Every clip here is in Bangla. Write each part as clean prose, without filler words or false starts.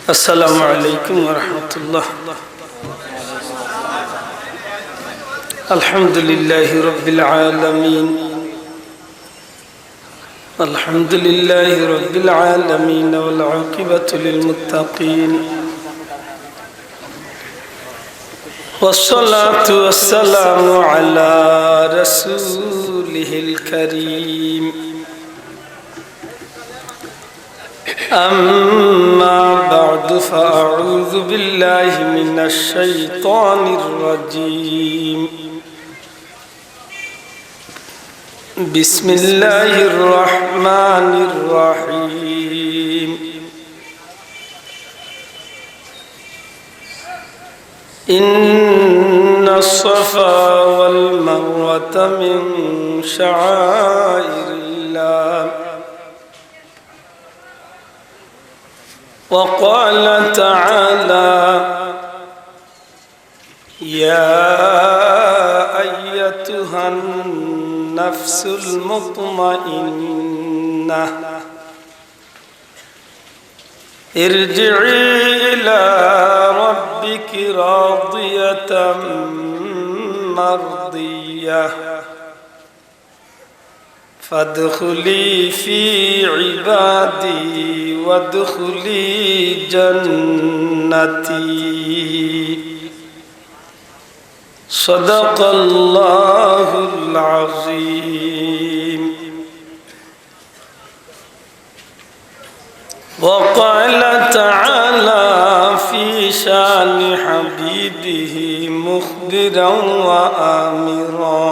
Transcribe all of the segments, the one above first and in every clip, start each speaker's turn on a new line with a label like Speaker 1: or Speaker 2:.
Speaker 1: السلام عليكم ورحمة الله. الحمد لله رب العالمين. الحمد لله رب العالمين والعاقبة للمتقين، والصلاة والسلام على رسوله الكريم. أما بعد فأعوذ بالله من الشيطان الرجيم. بسم الله الرحمن الرحيم. إن الصفا والمروة من شعائر الله، وقال تعالى: يا أيتها النفس المطمئنة ارجعي إلى ربك راضية مرضية فادخلي في عبادي وادخلي جنتي. صدق الله العظيم. وقال تعالى في شان حبيبه مخبرا وآمرا: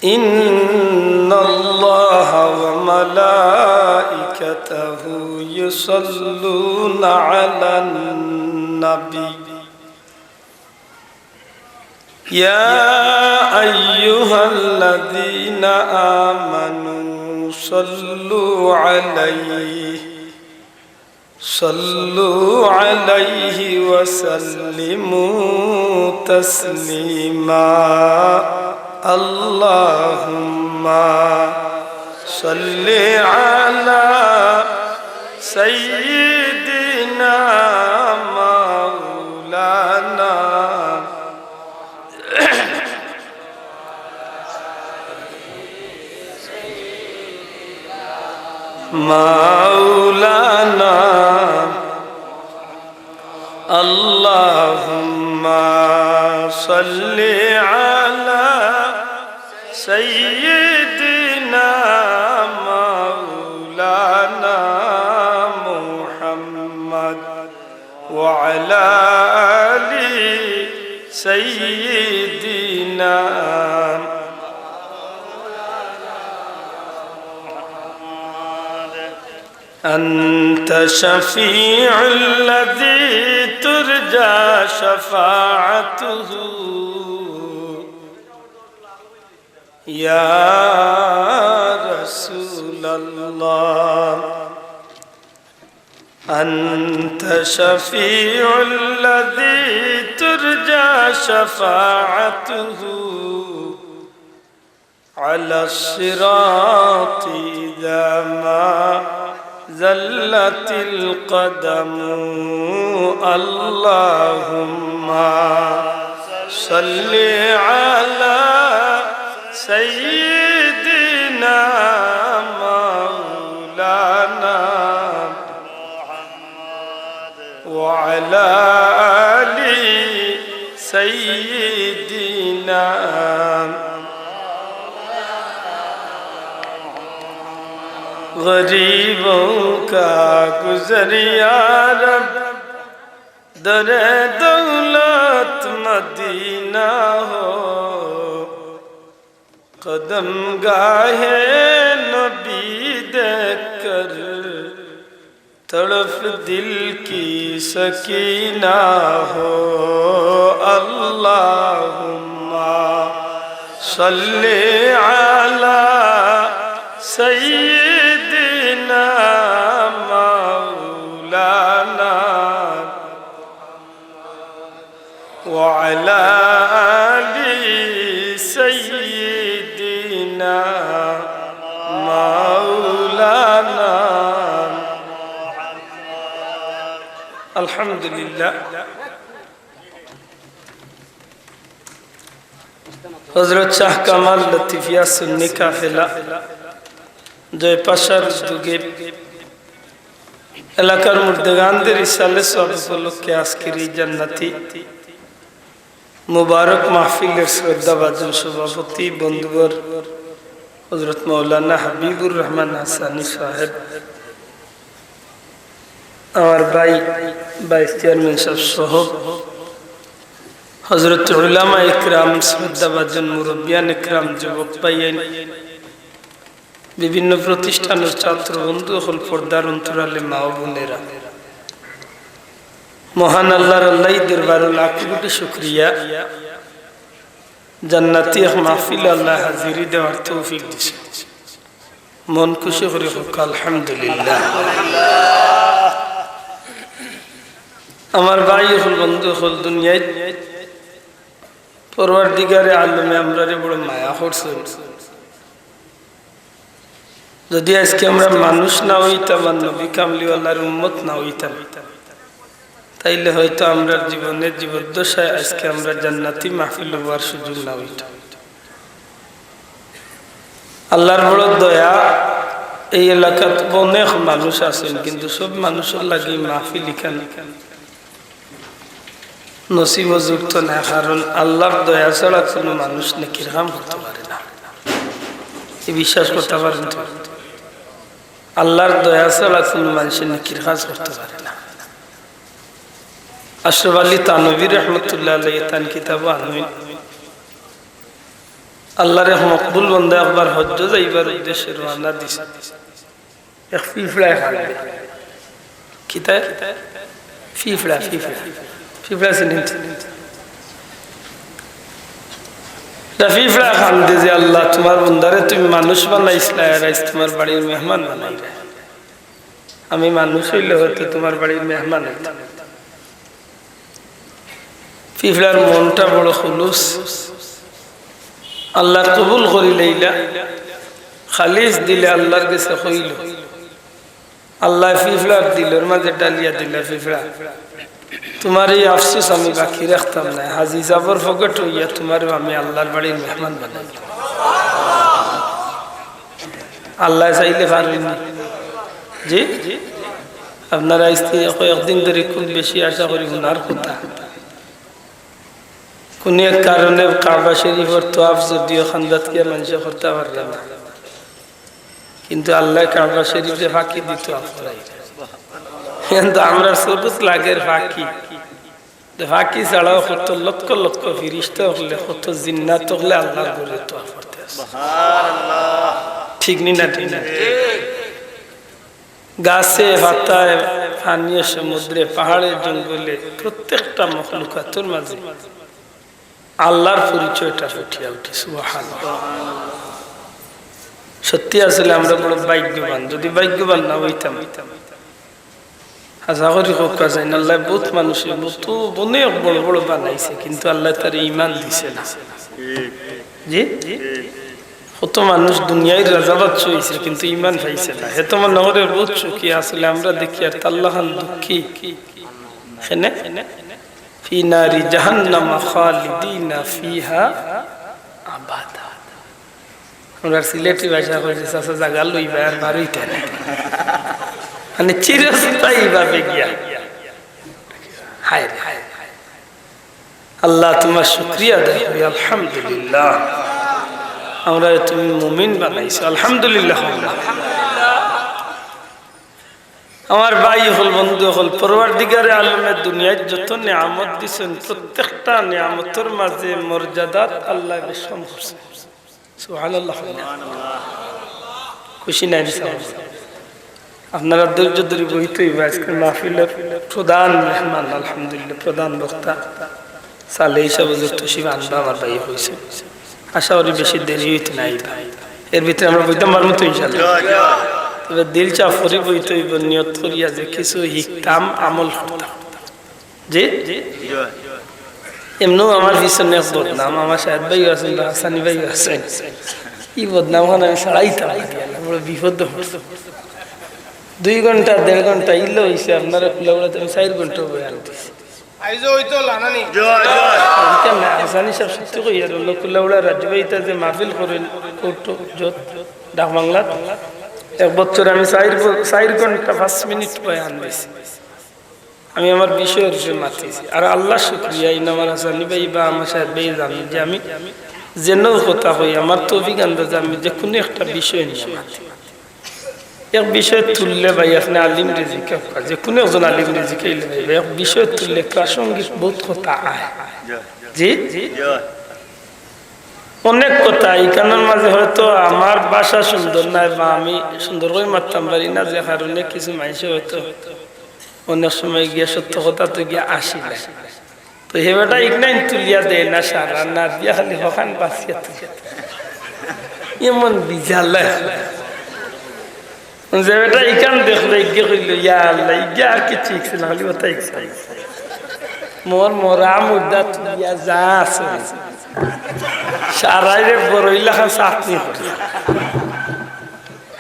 Speaker 1: إن الله وملائكته يصلون على النبي يا أيها الذين آمنوا صلوا عليه وسلموا تسليما. اللهم صل على سيدنا مولانا اللهم صل على سيدنا مولانا محمد وعلى آل سيدنا. أنت شفيع الذي ترجى شفاعته يا رسول الله. أنت شفيع الذي ترجى شفاعته على الصراط إذا ما زلت القدم. اللهم صل على سيدنا مولانا وعلى آل سيدنا. गरीबों का गुज़र या रब, दरे दौलत मदीना हो, कदम गाहे नबी देख कर तड़फ दिल की सकीना हो. अल्लाहुम्मा सल्ली अला सय्यिदना मौलाना वअला आलि सय्यिदना मौलाना আলহামদুলিল্লাহ হযরত শাহ কামাল লতিফিয়া সুন্নি কাফেলা জয়পাশার উদ্যোগে এলাকার মুর্দেগানদের ইসালে সব উপলক্ষে আজকের এই জান্নাতি মুবারক মাহফিলের শ্রদ্ধাভাজন সভাপতি বন্ধুবর হযরত মাওলানা হাবিবুর রহমান হাসানী সাহেব, আমার ভাই ভাইস চেয়ারম্যান সাহেব সহ হযরত উলামা ইকরাম, শ্রদ্ধাভাজন মুরব্বিয়ান ইকরাম, যুবক ভাইয়েন, বিভিন্ন প্রতিষ্ঠানের ছাত্র বন্ধু হল, পর্দার অন্তরালে মা ও বোনেরা, মহান আল্লাহর দরবারে লাখ কোটি শুকরিয়া। জান্নাতি এক মাহফিল আল্লাহ হাজিরি দেওয়ার তৌফিক দিয়েছে, মন খুশি করে হোক আলহামদুলিল্লাহ। আমার ভাই হল, বন্ধু হল, দুনিয়ায় পরওয়ারদিগারে আলমে আমরারে বড় মায়া করছে। যদি আজকে আমরা মানুষ না হইতাম আর নবী কামলিওয়ালার উম্মত না হইতাম, তাইলে হয়তো আমরা জীবনের জীবদ্দশায় আজকে আমরা জান্নাতি মাহফিল হওয়ার সুযোগ না হইতাম। আল্লাহর বড় দয়া, এই এলাকাত অনেক মানুষ আছেন, কিন্তু সব মানুষের লাগি মাহফিল এখানে নসিব যুক্ত না, কারণ আল্লাহর দয়া ছাড়া কোনো মানুষ নেকির কাম করতে পারে না। এই বিশ্বাস করতে পারেন তো? আল্লাহর দয়া ছাড়া কোনো মানুষের নেকির কাজ করতে পারে না। আশরাফ আলী থানভী রহমতুল্লাহ আলাইহি তান কিতাব আনমিন, আল্লাহর এক মকবুল বান্দা একবার হজ্জ যাইবার উদ্দেশ্যে রওনা দিছে। এক ফিফড়া খাবে, কিতা ফিফড়া চিনেন? ফিফড়া খান দে যে আল্লাহ তোমার বন্দারে তুমি মানুষ বানাইছিলা, তোমার বাড়ির মেহমান বানাইলা। আমি মানুষ হইলে হয়তো তোমার বাড়ির মেহমান হইতাম। ফিফড়ার মনটা বড় খুলুস, আল্লাহ কবুল করি লইলা, খালিস দিলে আল্লাহর কাছে কইল। আল্লাহ ফিফড়ার দিলের মাঝে ডালিয়া দিলা, ফিফড়া তোমার এই আফসোস আমি বাকি রাখতাম না, হাজি জাবর ফকট হইয়া তোমার আমি আল্লাহর বাড়ির মেহমান বানাইলাম। আল্লাহ চাইলে পারেননি। জি আপনারা কয়েকদিন ধরে খুব বেশি আশা করি উনার কথা। কোন এক কারণে কাবা শরীফের তোয়াফ যদিও খান্দাত গিয়ে মানুষ করতে পারবে না, কিন্তু আল্লাহ কাবা শরীফে ফাঁকি দিত আপনারাই। কিন্তু আমরা সবুজ লাগের ফাঁকি ফাঁকি ছাড়াও কত লক্ষ লক্ষ ফিরিস্তা হলে, কত জিন্নাত হলে আল্লাহর ঘরে তোয়াফ করতে আছে। ঠিক নি না? ঠিক না? গাছে পাতায়, পানীয় সমুদ্রে, পাহাড়ের জঙ্গলে, প্রত্যেকটা মখলুকাতের মাঝে আল্লাহর পরিচয়টা ফুটিয়া উঠে। সুবহানাল্লাহ। সত্যি আসলে আমরা বড় ভাগ্যবান। যদি ভাগ্যবান না হইতাম, আশা করি হোক যায় না, আল্লাহ বহুত মানুষের মতো অনেক বড় বড় বানাইছে, কিন্তু আল্লাহ তার ইমান দিছে না। জি কত মানুষ দুনিয়ায় রাজাবাদ চইছে, কিন্তু ইমান পাইছে না। হে তোমার নহরের বহুত সুখী। আসলে আমরা দেখি আর তাল্লাহান দুঃখী। ফি নারি জাহান্নাম খালিদিনা ফিহা আবাদা। আমরা সিলেটি ভাষা কইছে চাচা জায়গা লইবা আর বাড়িতে না, মানে চিরস্থায়ী ভাবে গিয়া। হায় হায় আল্লাহ তোমার শুকরিয়া আদায় করি, আলহামদুলিল্লাহ আমরা তুমি মুমিন বানাইছো, আলহামদুলিল্লাহ। আমার ভাই হল, বন্ধু হল, পরওয়ারদিগারে আলমের দুনিয়ায় যত নিয়ামত দিছেন, প্রত্যেকটা নিয়ামতের মাঝে মর্যাদাত আল্লাহ বেশম করছে। সুবহানাল্লাহ। খুশি নাই? আপনারা ধৈর্য ধরে বইতে হইবে। আজকের মাহফিলের প্রধান মেহমান, আলহামদুলিল্লাহ, প্রধান বক্তা সালে হিসাবে তসিব আনবা আমার ভাই হয়েছে। আশা করি বেশি দেরি হইতে নাই, এর ভিতরে আমরা বইতাম পারবো তো ইনশাআল্লাহ। তবে দিল চাফরি বইতে হইব, নিয়ত করিয়া যে কিছু শিখতাম, আমল করতাম। জি এমনও আমার পিছনে বদনাম, আমার সাহেব ভাই আছেন, হাসানি ভাই আছেন, এই বদনাম আমি ছাড়াইতাম, বড় বিপদ। 2 ঘন্টা 1.5 ঘন্টা ইলো হইছে আপনারা কুলাউড়াতে আমি 4 ঘন্টা বয়ান দিছি
Speaker 2: আইজো হইতো লানানি
Speaker 1: কেন আসানি সব সত্য কইয়া রইল কুলাউড়া রাজবাইতা যে মাহফিল করেন কোটো যত ডাক বাংলা এক বছর আমি 4 ঘন্টা 5 মিনিট বয়ান দিছি আমি আমার বিষয়ের উপরে মাতিছি আর আল্লাহ শুকরিয়া ইনামার হাসানি ভাই বা আমার সাহেব ভাই জানেন যে আমি যেন কথা কই আমার তৌফিক আন্দাজ আমি যে কোনো একটা বিষয় নিয়ে মাতি এক বিষয় তুললে ভাই আপনি আলিম রেজিকে যে কোনো একজন আলিম রেজিকে এক বিষয় তুললে প্রাসঙ্গিক বহুত কথা আয় জি অনেক কথা এখানের মাঝে হয়তো আমার ভাষা সুন্দর নাই বা আমি সুন্দর করে মারতাম পারি না যে কারণে কিছু মানুষ হয়তো অনেক সময় গিয়ে সত্য কথা তো গিয়ে আসি না তো হেবেটা ইগনাইন তুলিয়া দেয় না সারা না দিয়া খালি হকান বাঁচিয়া তুলিয়া এমন বিজাল যে বেটা ইখান দেখলো ইগে কইল ইয়া আল্লাহ ইগে আর কি ঠিক ছিল খালি কথা ইচ্ছা মোর মরা মুদ্দা তুলিয়া যা আছে সারাইরে বড়ই লেখা চাটনি করে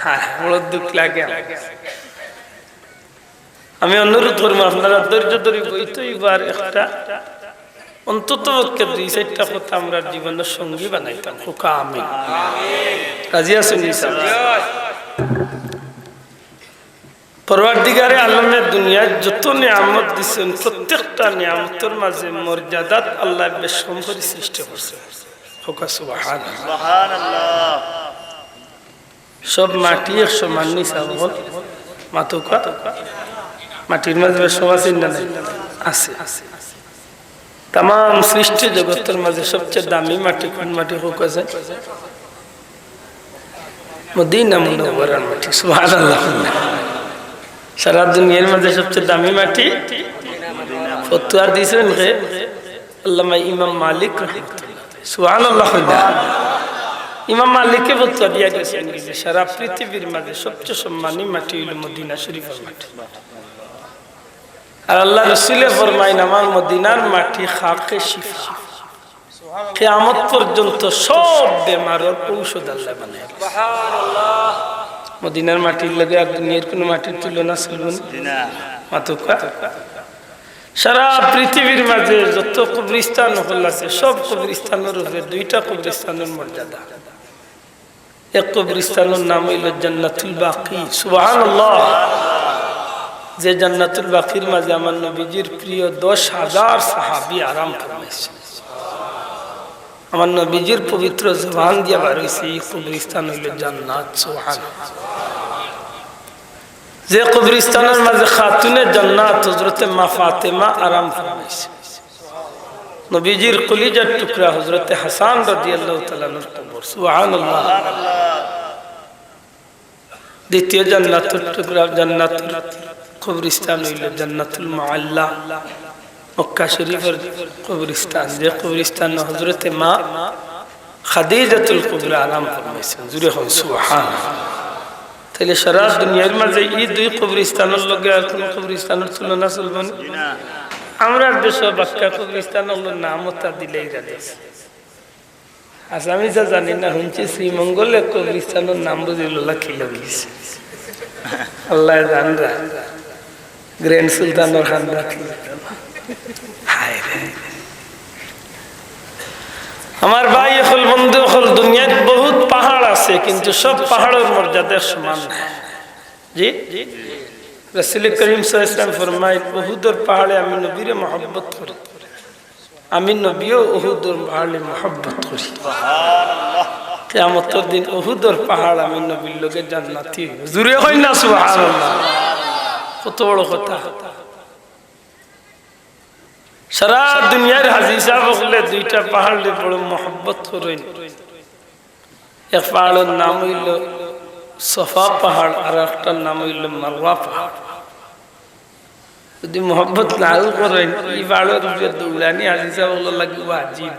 Speaker 1: হ্যাঁ বড় দুঃখ লাগে আমি অনুরোধ করবো আপনারা ধৈর্য ধরে বইতে এবার একটা অন্তত পক্ষে 2-4টা কথা আমরা জীবনের সঙ্গী বানাইতাম হুকা আমি রাজি আছেন পরওয়ারদিগারে আলমের দুনিয়ায় যত নিয়ামত দিচ্ছেন প্রত্যেকটা নিয়ামতের মাঝে মর্যাদাত আল্লাহ বেশ সম্ভরি সৃষ্টি করছে হুকা সুবহানাল্লাহ সব মাটি 100 মান নিছা বল মাতুকা মাটির মাঝে সমাসীন না আছে তাম সৃষ্টি জগতের মাঝে সবচেয়ে দামি মাটি কোন মাটি হোক আছে মদিনা মুনওয়ারার মাটি সুবহানাল্লাহ সারা দুনিয়ার মাঝে সবচেয়ে দামি মাটি ফতোয়া দিয়েছেন কে আল্লামা ইমাম মালিক সুবহানাল্লাহ ইমাম মালিককে ফতোয়া দিয়া গেছেন যে সারা পৃথিবীর মাঝে সবচেয়ে সম্মানী মাটি হলো মদিনা শরীফের মাটি আর আল্লাহ রাসূল ফরমায় আমার মদিনার মাটি খাকে শিফা কিয়ামত পর্যন্ত সব বেমারের ঔষধ আল্লাহ বানায় সুবহানাল্লাহ মদিনার মাটির লাগে আর দুনিয়ার কোনো মাটির তুলনা চলবে না মাতুকা সারা পৃথিবীর মাঝে যত কবরস্থান হল আছে সব কবরস্থানের উপরে 2টা কবরস্থানের মর্যাদা এক কবরস্থানের নাম হইল জান্নাতুল বাকি সুবহানাল্লাহ যে জান্নাতুল বাকির মাঝে আমার নবীজির প্রিয় 10,000 সাহাবী আরাম ফরমাইছে আমার নবীজির পবিত্র জবান দিয়া বার হইছে এই কবরস্থান হইল জান্নাত সুবহানাল্লাহ যে কবরস্থানের মাঝে খাতুনে জান্নাত হযরতে মা ফাতেমা আরাম ফরমাইছে নবীজির কলিজার টুকরা হযরতে হাসান রাদিয়াল্লাহু তাআলা এর কবর সুবহানাল্লাহ দ্বিতীয় জান্নাতুল টুকরা জান্নাতুল কবরস্থান হইল জান্নাতুল মুআল্লা মক্কা শরীফের কবরস্থান যে কবরস্থান হযরতে মা খাদিজাতুল কুবরা আরাম ফরমাইছেন জুরে হল সুবহানাল্লাহ তাহলে সারা দুনিয়ার মাঝে এই 2 কবরস্থানের লগে আর কোন কবরস্থানের তুলনা চলবে না আমরা দেশে বাক্কা কবরস্থানের নামও তা দিলেই জানে আমি যা জানি না শুনছি শ্রীমঙ্গলে কবরস্থানের নাম বুঝিল খিলে গেছে আল্লাহ জানরা গ্র্যান্ড সুলতানের খান রাখি আমার ভাই হল বন্ধু হল দুনিয়ার বহুত পাহাড় আছে কিন্তু সব পাহাড়ের মর্যাদা সমান না জি রাসূল করিম সাল্লাল্লাহু আলাইহি ওয়াসাল্লাম ফরমায় উহুদের পাহাড়ে আমি নবীরে মহব্বত করি আমি নবীও উহুদের পাহাড়ে মহব্বত করি সুবহানাল্লাহ কিয়ামতের দিন উহুদের পাহাড় আমি নবীর লগে জান্নাতি জুরে কই না সুবহানাল্লাহ কত বড় কথা সারা দুনিয়ার হাজী সাহেব বলে 2টা পাহাড়ে বড় মহব্বত করেন এক পাহাড়ের নাম হইল সফা পাহাড় আর একটার নাম হইল মারওয়া পাহাড় যদি মহব্বত নাও করেন এই পাহাড়ের উপরে দৌড়ানি হাজী সাহেব বলে লাগবে ওয়াজিব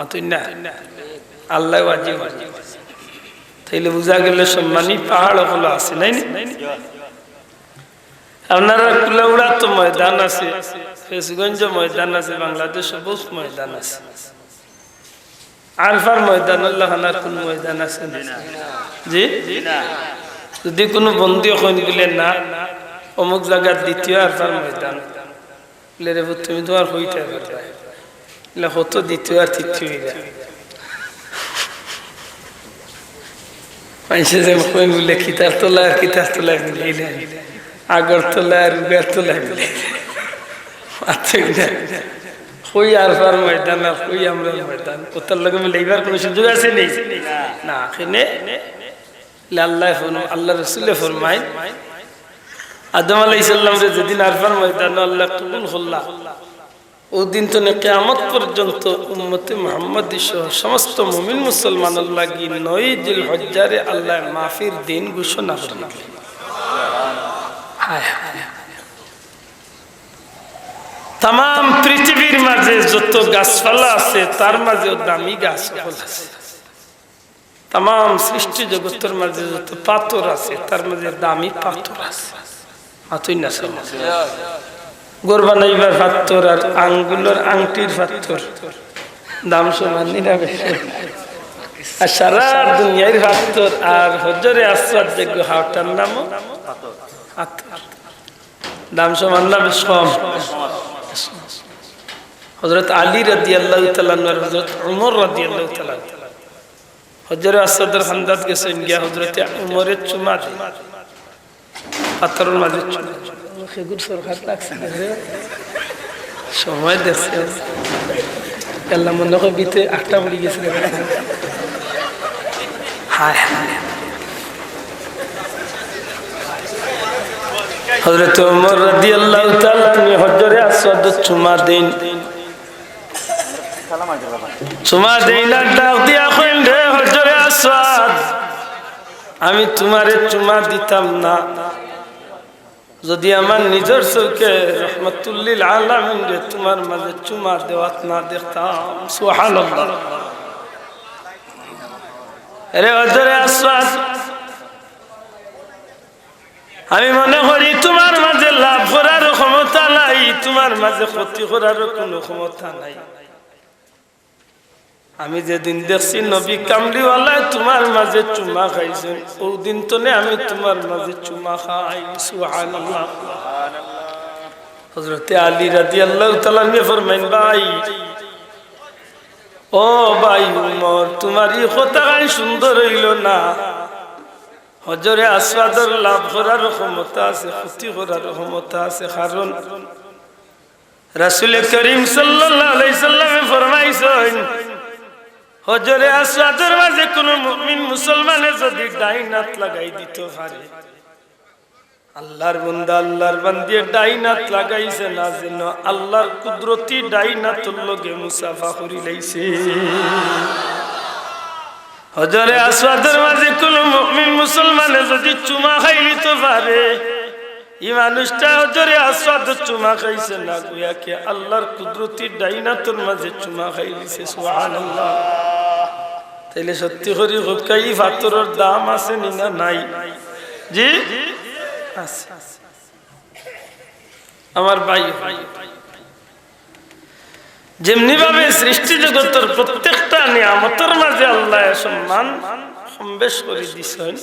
Speaker 1: অতই না আল্লাহ ওয়াজিব তাইলে বুঝা গেল সম্মানী পাহাড় হলো আছে নাই আপনারা কুলাউড়া তো ময়দান আছে ফেসগঞ্জ ময়দান আছে বাংলাদেশে বহুত ময়দান আছে আরফার ময়দান আল্লাহ খানার কোন ময়দান আছে জি যদি কোনো বন্দী হইন বলে না অমুক জায়গার দ্বিতীয় আরফার ময়দান বলে রে তুমি তোমার হইতে পারবে হতো দ্বিতীয় আর তৃতীয় মানুষে যে কইন বলে কিতাব তোলা আর কিতাব তোলায় মিলাইলেন আগরতলা আর উগারতলায় মিলাইলেন কই আরফার ময়দান আর কই আমরা ময়দান ওটার লগে মিলাইবার কোনো সুযোগ আছে নেই না এখানে আল্লাহ রসুলে ফরমাই আদম আলাইহিস সালামের যেদিন আরফার ময়দান আল্লাহ কবুল করলা ওই দিন তো কিয়ামত পর্যন্ত উম্মতে মুহাম্মদ সহ সমস্ত মুমিন মুসলমানের লাগি 9 জিলহজ্জারে আল্লাহ মাফির দিন ঘোষণা করলেন। তাম পৃথিবীর মাঝে যত গাছপালা আছে তার মাঝে দামি গাছ আছে, তাম সৃষ্টি জগতের মাঝে যত পাথর আছে তার মাঝে দামি পাথর আছে। গোর বানাইবার পাথর আর আঙ্গুলের আংটির পাথর দাম সমান নিরাবে আর সারা দুনিয়ার পাথর আর হজরে আসওয়াদ যে গুহাটার নামও পাথর দাম সমান না বেশ কম। হযরত আলী রাদিয়াল্লাহু তাআলা আর হযরত ওমর রাদিয়াল্লাহু তাআলা হজরে আসওয়াদের খান্দাত গেছেন গিয়া হযরত ওমরের চুমা পাথরের মাঝে খেগুর সরকার লাগছে সময় দেখছে আল্লাহ মনে করে বিতে 8টা পড়ে গেছিল। হায় হযরত ওমর রাদিয়াল্লাহু তাআলা তিনি হজরে আসওয়াদ চুমা দেন, চুমা দেন আর ডাক দিয়া কইন রে হজরে আসওয়াদ আমি তোমারে চুমা দিতাম না যদি আমার নিজের চোখে রহমাতুল্লিল আলামিন রে তোমার মাঝে চুমা দেওয়াত না দেখতাম। সুবহানাল্লাহ। আরে হজরে আসওয়াদ আমি মনে করি তোমার মাঝে লাভ করার ক্ষমতা নাই, তোমার মাঝে ক্ষতি করার কোনো ক্ষমতা নাই। আমি যেদিন দেখছি নবী কামলিওয়ালা তোমার মাঝে চুমা খাইছেন ওই দিন তো আমি তোমার মাঝে চুমা খাই। সুবহানাল্লাহ। হযরত আলী রাদিয়াল্লাহু তাআলা ফরমাইন ভাই ও ভাই উমর তোমার এই কথা সুন্দর হইল না, হজরে আসওয়াদের লাভ করার ক্ষমতা আছে ক্ষতি করার ক্ষমতা আছে, কারণ রাসূল করিম সাল্লাল্লাহু আলাইহি সাল্লামে ফরমাইছেন হজরে আসওয়াদের মাঝে কোন মুমিন মুসলমানে যদি ডাইনাত লাগাই দিত পারে আল্লাহর বান্দা আল্লাহর বান্দিয়ে ডাইনাত লাগাইছে না যেন আল্লাহর কুদরতি ডাইনাতুল লগে মুসাফা করি লাইছে। হজরে আসওয়াদের মাঝে কোন মুমিন মুসলমানে যদি চুমা খাই লিত পারে এই মানুষটা হজরে আসওয়াদ চুমা খাইছে না গোয়া কি আল্লাহর কুদরতি ডাইনাতুল মাঝে চুমা খাই লিছে। সুবহানাল্লাহ। তাইলে সত্যি করে হুকাই পাথরের দাম আছে না নাই? জি আছে। আমার ভাই যেমনি ভাবে সৃষ্টি জগতের প্রত্যেকটা নিয়ামতের মাঝে আল্লাহ সম্মান সম্বেশ করে দিছেন,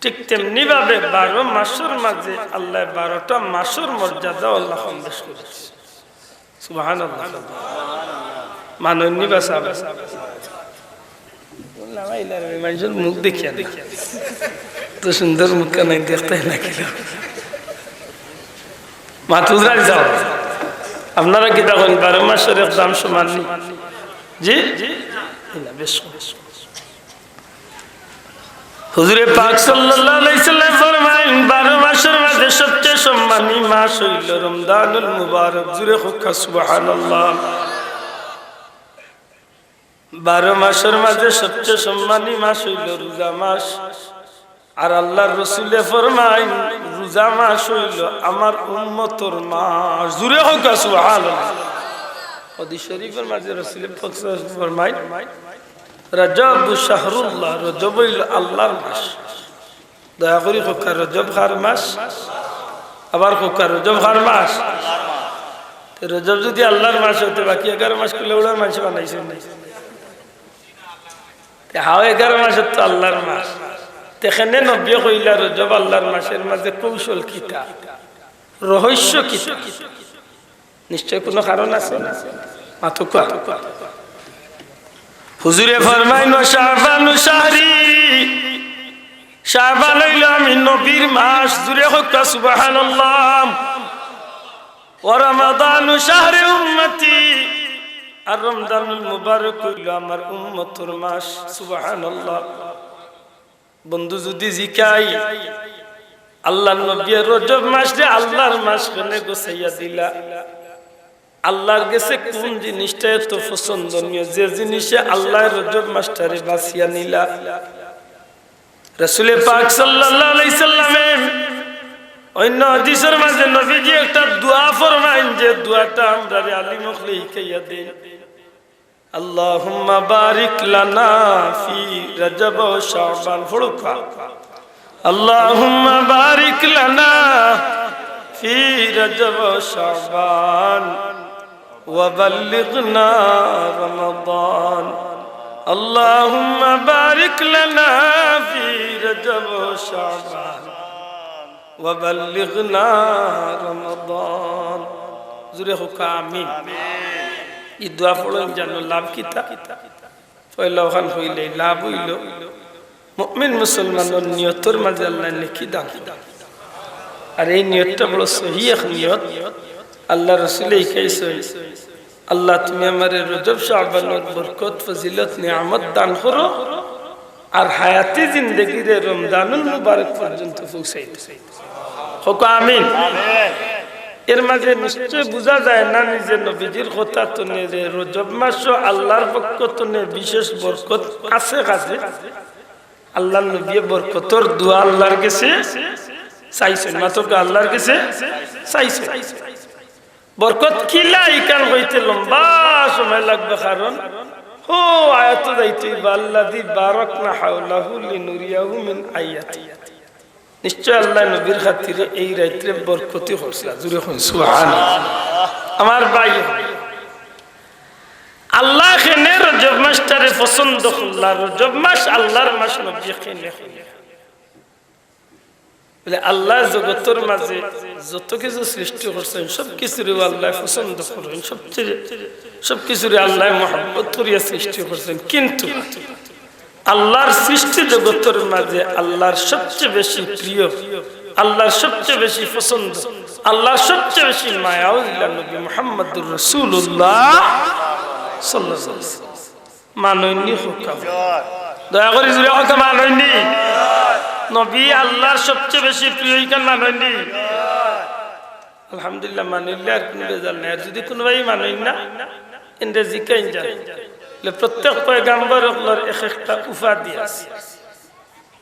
Speaker 1: ঠিক তেমনি ভাবে 12 মাসের মাঝে আল্লাহ 12টা মাসের মর্যাদা আল্লাহ সম্বেশ করেছে। সুবহানাল্লাহ। মাননীয় ভাষা মানুষের মুখ দেখিয়া তো সুন্দর মুখ নাই দেখতে না কিল মাতুজরা যাও আপনারা কি তখন 12 মাসের দাম সমান জি বেশ। হুজুরে পাক সাল্লাল্লাহু আলাইহি সাল্লাম ফরমায়েন 12 মাসের মধ্যে সবচেয়ে সম্মানী মাস হইল রমজানুল মুবারক। জুরে হুক্কা সুবহানাল্লাহ। 12 মাসের মাঝে সবচেয়ে সম্মানী মাস হইল রোজা মাস, আর আল্লাহর রাসূলে ফরমায় রোজা মাস হইল আমার উম্মতের মাস। জুরে হোক সুবহানাল্লাহ। হাদিস শরীফের মাঝে রাসূলে ফরমায় রজব শাহরুল্লাহ, রজব হইল আল্লাহর মাস। দয়া করে হোক রজব কার মাস, আবার হোক রজব কার মাস। রজব যদি আল্লাহর মাস হইতে বাকি 11 মাস গুলো ওনার মাস বানাইছেন না। হাও 11 মাস তো আল্লাহর মাস, তেখানে নবী কইলা রজব আল্লাহর মাসের মাঝে কৌশল কিতা রহস্য কিতা নিশ্চয় কোনো কারণ আছে মাথো কো হুজুরে ফরমাইলো শাবানু শাহরি শাবান হইল আমি নবীর মাস জুড়ে হোক সুবহানাল্লাহ ওয়া রমাদানু শাহরি উম্মতি আর রমজানুল মুবারক হইল আমার উম্মতের মাস সুবহানাল্লাহ বন্ধু যদি জিকাই আল্লাহর নবী রজব মাস রে আল্লাহর মাস কেনে গোছাইয়া দিলা আল্লাহর কাছে কোন জিনিসটা এত পছন্দনীয় যে জিনিসে আল্লাহ রজব মাসটারে বাঁচিয়া নিলা রাসূল পাক সাল্লাল্লাহু আলাইহি সাল্লাম অন্য হাদিসের মাঝে নবীজি একটা দোয়া ফরমায়েন যে দোয়াটা আমরা আলী মুখলি শিখাইয়া দেন আল্লাহুম্মা বারিক লানা ফি রজব ওয়া শাবান ফুরকা আল্লাহুম্মা বারিক লানা ফি রজব ওয়া শাবান ওয়া বাল্লিগনা রমাদান আল্লাহুম্মা বারিক লানা ফি রজব ওয়া শাবান ওয়া বাল্লিগনা রমাদান জুরে হোক আমিন এই দোয়া পড়েন জানো লাভ কিতা পয়লা ওখান হইলে লাভ হইল মুমিন মুসলমানের নিয়তের মাঝে আল্লাহ নেকি দান আর এই নিয়তটা বড় সহি এক নিয়ত আল্লাহ রাসূল কইছে আল্লাহ তুমি আমারে রজব শাবানের বরকত ফজিলত নিয়ামত দান করো আর হায়াতে জিন্দেগি রে রমজানুল মুবারক পর্যন্ত পৌঁছাই হোক আমিন এর মাঝে নিশ্চয় বোঝা যায় না নিজের নবীজির কথা তো রে রজব মাস আল্লাহর পক্ষ তো বিশেষ বরকত আছে কাছে আল্লাহর নবী বরকতর দোয়া আল্লাহর কাছে চাইছেন মাত্র আল্লাহর কাছে চাইছেন বরকত কিলা ইকান হইতে লম্বা সময় লাগবে কারণ ও আয়াত যাইতে আল্লাযী বারাকনা হাওলাহু লিনুরিয়াহু মিন আয়াতি নিশ্চয় আল্লাহ নবীর খাতিরে এই রাতে বরকতি করছে জুরে কোন সুবহানাল্লাহ আমার ভাই আল্লাহ কেনে রজব মাসটারে পছন্দ করলা রজব মাস আল্লাহর মাস নবী কেনে বলে আল্লাহ জগতের মাঝে যত কিছু সৃষ্টি করছেন সব কিছুর আল্লাহ পছন্দ করেন সব কিছুর আল্লাহ মহব্বত করিয়া সৃষ্টি করছেন কিন্তু আল্লাহর সৃষ্টি জগতের মাঝে আল্লাহর সবচেয়ে বেশি প্রিয় আল্লাহর সবচেয়ে বেশি পছন্দ আল্লাহর সবচেয়ে বেশি মায়া হইলা নবী মুহাম্মদুর রাসূলুল্লাহ সাল্লাল্লাহু আলাইহি ওয়াসাল্লাম মাননি হুকাম দয়া করে জুড়ে কথা মাননি নবী আল্লাহর সবচেয়ে বেশি প্রিয় ইকান মাননি আলহামদুলিল্লাহ মানিল্লা আর কোনো বেজাল নাই যদি কোনো ভাই মানই না এন্ডে জিকাইন যায় প্রত্যেক পয়গাম্বর আপনার এক একটা উপাধি আছে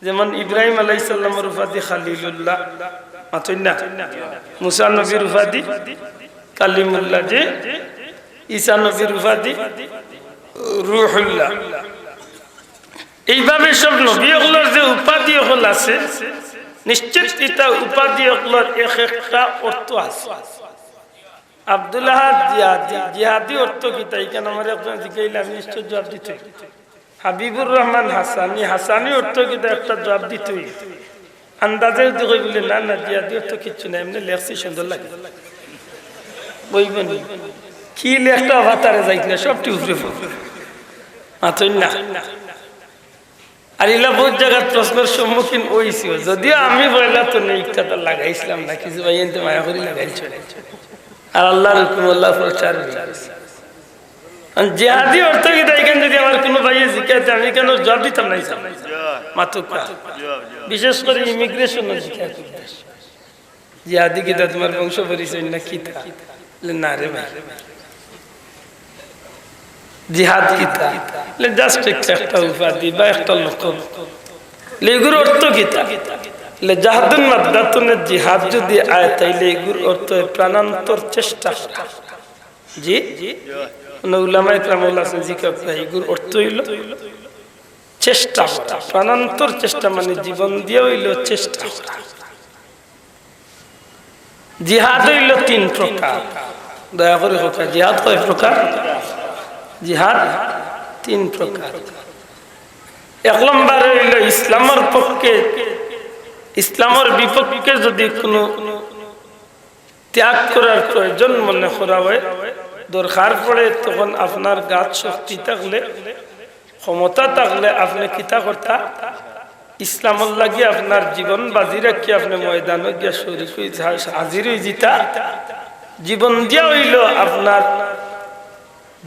Speaker 1: যেমন ইব্রাহিম আলাইহিস সালামের উপাধি খলিলুল্লাহ মাতই না মুসা নবীর উপাধি কালিমুল্লাহ যে ঈসা নবীর উপাধি রূহুল্লাহ এইভাবে সব নবী ওগুলোর যে উপাধি ওগুলো আছে নিশ্চিত এটা উপাধি ওগুলোর এক একটা অর্থ আছে আব্দুল্লাহ জিহাদি জিহাদি অর্থ কি তাই কেন আমার একজন জিজ্ঞাসা আমি নিশ্চয় জবাব দিতে হাবিবুর রহমান হাসানি হাসানি অর্থ কি একটা জবাব দিতে আন্দাজে যদি কই বলে না না জিহাদি অর্থ কিচ্ছু না এমনি লেখছি সুন্দর লাগে বইবেন কি লেখটা ভাতারে যাই না সবটি উপরে মাত্র না আর এলা বহুত জায়গার প্রশ্নের সম্মুখীন হয়েছি যদিও আমি বললাম তো নেই ইচ্ছাটা লাগাইছিলাম না কিছু ভাই এনতে মায়া করি লাগাইছে আর আল্লাহর হুকুম আল্লাহ প্রচার জিহাদি অর্থ কি এখানে যদি আমার কোনো ভাইয়ে জিজ্ঞাসা আমি কেন জবাব দিতাম না মাত্র বিশেষ করে ইমিগ্রেশন জিহাদি কিতা তোমার বংশ পরিচয় না কিতা না রে ভাই জিহাদ কিতা জাস্ট একটা উপাধি বা একটা লক্ষণ এগুলোর অর্থ কিতা জাহাদুন মাদ্দাতুনে জিহাদ যদি আয় তাইলে এগুলোর অর্থ প্রাণান্তর চেষ্টা জি উলামায়ে কেরাম বলেছেন জিকার এগুলোর অর্থ হইল চেষ্টা করা প্রাণান্তর চেষ্টা মানে জীবন দিয়ে হইল চেষ্টা করা জিহাদ হইল তিন প্রকার দয়া করে হোকা জিহাদ কয় প্রকার জিহাদ তিন প্রকার এক নম্বর হইল ইসলামের পক্ষে, ইসলামের বিপক্ষে যদি কোনো ত্যাগ করার প্রয়োজন মনে করা হয়, দরকার পড়ে, তখন আপনার গাছ শক্তি থাকলে, ক্ষমতা থাকলে আপনি কিতা করতা, ইসলামের লাগিয়ে আপনার জীবন বাজি রাখি আপনি ময়দানে গিয়া শরীর হাজির হয়ে যেতা। জীবন দিয়া হইল আপনার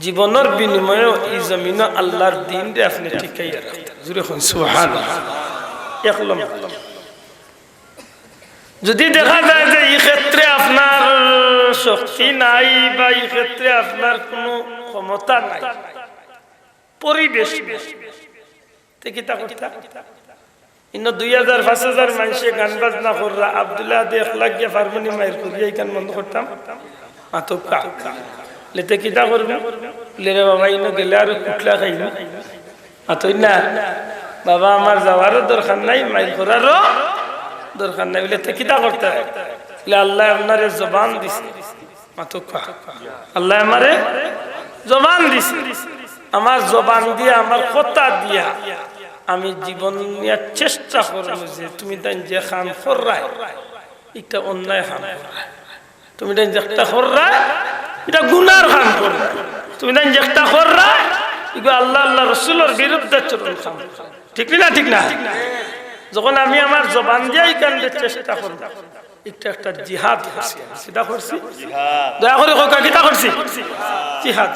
Speaker 1: জীবনের বিনিময়ে এই জমিন আল্লাহর দিন রে আপনি টিকাইয়া রাখতেন। জুড়ে হন সুবহানাল্লাহ। এক নম্বর। যদি দেখা যায় যে এই ক্ষেত্রে আপনার শক্তি নাই বা এই ক্ষেত্রে আপনার কোনো ক্ষমতা নাই, পরিবেশ কিতা করতা, ইন্ন 2000-5000 মানুষে গান বাজনা কররা, আব্দুল্লাহ দেখ লাগিয়া ফার্মনি মায়ের করিয়া এই গান বন্ধ করতাম, আতকা লেতে কিতা করবে, লেরে বাবা ইনো গেলে আর কুটলা খাইব, আতই না বাবা আমার যাওয়ারও দরকার নাই, মাইল করারও দরকার নাই, বলে কিতা করতে হয়, আল্লাহ আপনারে জবান দিছে, আতকা আল্লাহ আমারে জবান দিছে, আমার জবান দিয়ে আমার কথা দিয়া আমি জীবন নিয়ে চেষ্টা করবো যে তুমি তাই যে খান কররায় এটা অন্যায় খান কররায়, তুমি তাই যেটা কররায় এটা গুনার খান কররায়, তুমি তাই যেটা কররায় এগুলো আল্লাহ আল্লাহ রসুলের বিরুদ্ধে চরণ খান, ঠিক না? ঠিক না? যখন আমি আমার জবান দিয়ে কান্দে চেষ্টা করব, এটা একটা জিহাদ করছি, সেটা করছি, দয়া করে কোকা কিটা করছি, জিহাদ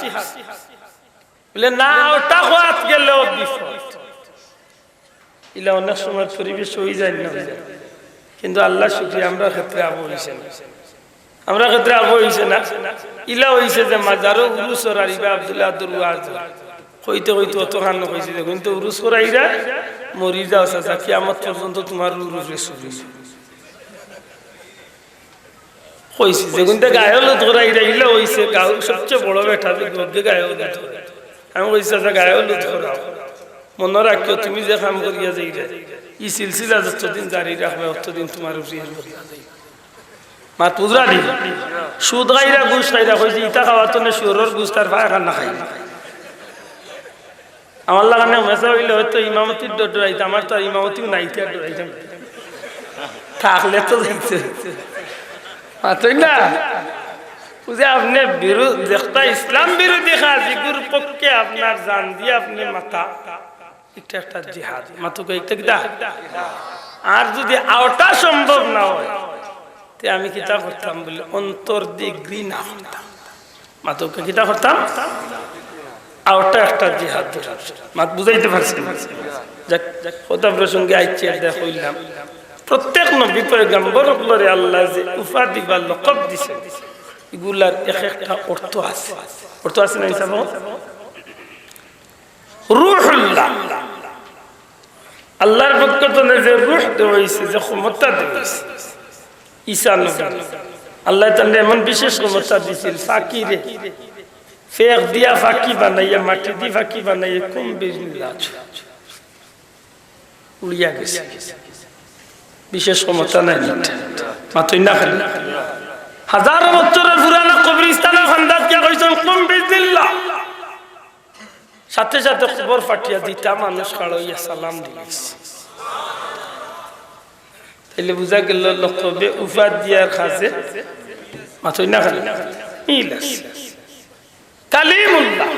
Speaker 1: বলে না, ওটা হাত গেলেও বিপদ, ইলা অনেক সময় পরিবেশ হয়ে যায় না, কিন্তু আল্লাহ শুকরিয়া আমরা ক্ষেত্রে আবু হয়েছে না, আমরা ক্ষেত্রে আবু হয়েছে না, ইলা হয়েছে যে মাজারও উরুস রাইবা আব্দুল্লাহ দুরওয়াজ হইতে হইতে অত খান হয়েছে, কিন্তু উরুস করাইরা মরি যাও চাচা, কিয়ামত পর্যন্ত তোমার উরুসে শুরু হয়েছে, যেগুন গায়ে হলুদ করাইরা ইলা হয়েছে গাঁও সবচেয়ে বড় বেটা গায়ে হলুদ, আমি কইছি চাচা গায়ে হলুদ করাও, মনে রাখিও তুমি যে কাম করিয়া যাই ই সিলসিলা যতদিন জারি রাখবে ততদিন তোমার মা তুজরা দি সুদ খাইরা ঘুষ খাইরা কইছি ইটা খাওয়ার তো শিওরের ঘুষ তার ভাই খান না খাই, আমার লাগানে মেসা হইলে হয়তো ইমামতির ডরাইতে, আমার তো ইমামতিও নাই, ডরাইতাম থাকলে তো যাইতে মাতই না, বুঝে আপনি বিরোধ একটা ইসলাম বিরোধী কাজ এগুলোর পক্ষে আপনার জান দিয়ে আপনি মাথা, এটা একটা জিহাদ, মাতুকে একটা কিটা, আর যদি আওটা সম্ভব না হয় তে আমি কিতা করতাম বলে অন্তর দিয়ে ঘৃণা করতাম, মাতুকে কিতা করতাম, আওটা একটা জিহাদ, মাত বুঝাইতে পারছি, যাক কথা প্রসঙ্গে আইছে দেখ হইলাম, প্রত্যেক নবী পয়গম্বরগুলোরে আল্লাহ যে উপাধি বা লকব দিছে এগুলার এক একটা অর্থ আছে, অর্থ আছে না হিসাব, রূহুল্লাহ আল্লাহর পক্ষ থেকে যে রূহ দেওয়া হয়েছে, যে ক্ষমতা দেওয়া হয়েছে, ঈসা নবী আল্লাহ তাআলা এমন বিশেষ ক্ষমতা দিয়েছিল, ফাকিরে ফেক দিয়া ফাকি বানাইয়া, মাটি দিয়ে ফাকি বানাইয়া কুম বিজনিল্লাহ উড়িয়া গেছে, বিশেষ ক্ষমতা নাই, মাতই না খালি হাজার বছরের পুরানা কবরস্থানের খান্দাত কে কইছেন কুম বিজনিল্লাহ, সাথে সাথে খবর পাঠিয়ে দিতা, মানুষ খাড়াইয়া সালাম দিয়েছে, তাইলে বুঝা গেল লকবে উফাদ দিয়ার কাজে মাতই না খালি ইলাস কালিমুল্লাহ,